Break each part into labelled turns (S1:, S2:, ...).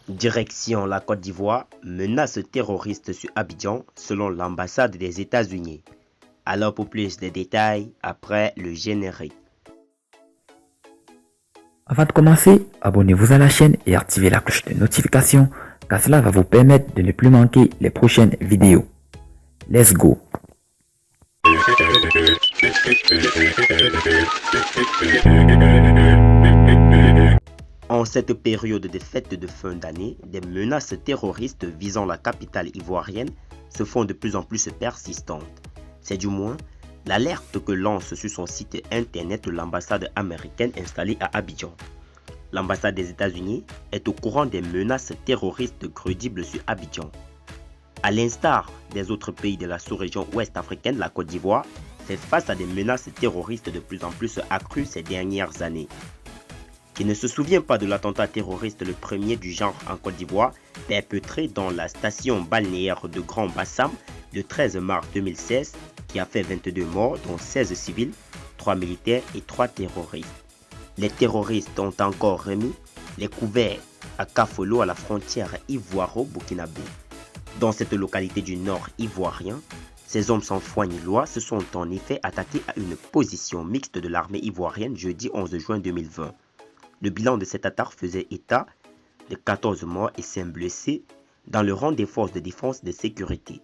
S1: Direction la Côte d'Ivoire, menace terroriste sur Abidjan selon l'ambassade des États-Unis. Alors pour plus de détails, après le générique.
S2: Avant de commencer, abonnez-vous à la chaîne et activez la cloche de notification car cela va vous permettre de ne plus manquer les prochaines vidéos. Let's go!
S1: En cette période de fêtes de fin d'année, des menaces terroristes visant la capitale ivoirienne se font de plus en plus persistantes. C'est du moins l'alerte que lance sur son site internet l'ambassade américaine installée à Abidjan. L'ambassade des États-Unis est au courant des menaces terroristes crédibles sur Abidjan. À l'instar des autres pays de la sous-région ouest africaine, la Côte d'Ivoire fait face à des menaces terroristes de plus en plus accrues ces dernières années. Qui ne se souvient pas de l'attentat terroriste le premier du genre en Côte d'Ivoire, perpétré dans la station balnéaire de Grand Bassam le 13 mars 2016, qui a fait 22 morts, dont 16 civils, 3 militaires et 3 terroristes. Les terroristes ont encore remis les couverts à Kafolo, à la frontière ivoiro-burkinabé. Dans cette localité du nord ivoirien, ces hommes sans foi ni loi se sont en effet attaqués à une position mixte de l'armée ivoirienne jeudi 11 juin 2020. Le bilan de cette attaque faisait état de 14 morts et 5 blessés dans le rang des forces de défense et de sécurité.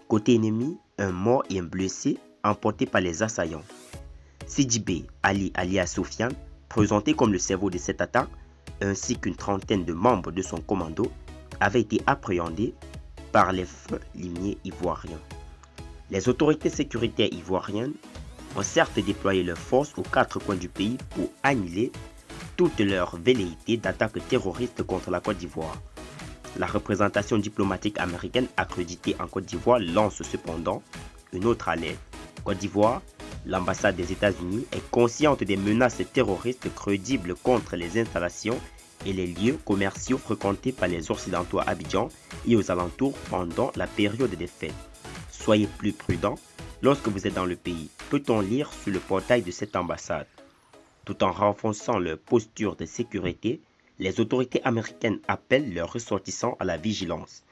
S1: Côté ennemi, un mort et un blessé emportés par les assaillants. Sidibé Ali alias Sofiane, présenté comme le cerveau de cette attaque, ainsi qu'une trentaine de membres de son commando, avaient été appréhendés par les feux limiers ivoiriens. Les autorités sécuritaires ivoiriennes ont certes déployé leurs forces aux 4 coins du pays pour annuler toute leur velléité d'attaque terroriste contre la Côte d'Ivoire. La représentation diplomatique américaine accréditée en Côte d'Ivoire lance cependant une autre alerte. Côte d'Ivoire, l'ambassade des États-Unis est consciente des menaces terroristes crédibles contre les installations et les lieux commerciaux fréquentés par les Occidentaux à Abidjan et aux alentours pendant la période des fêtes. Soyez plus prudents lorsque vous êtes dans le pays, peut-on lire sur le portail de cette ambassade. Tout en renforçant leur posture de sécurité, les autorités américaines appellent leurs ressortissants à la vigilance.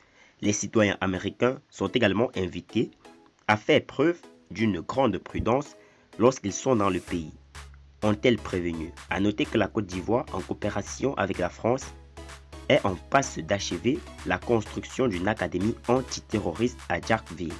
S1: Les citoyens américains sont également invités à faire preuve d'une grande prudence lorsqu'ils sont dans le pays. Ont-elles prévenu? À noter que la Côte d'Ivoire, en coopération avec la France, est en passe d'achever la construction d'une académie antiterroriste à Djarkville.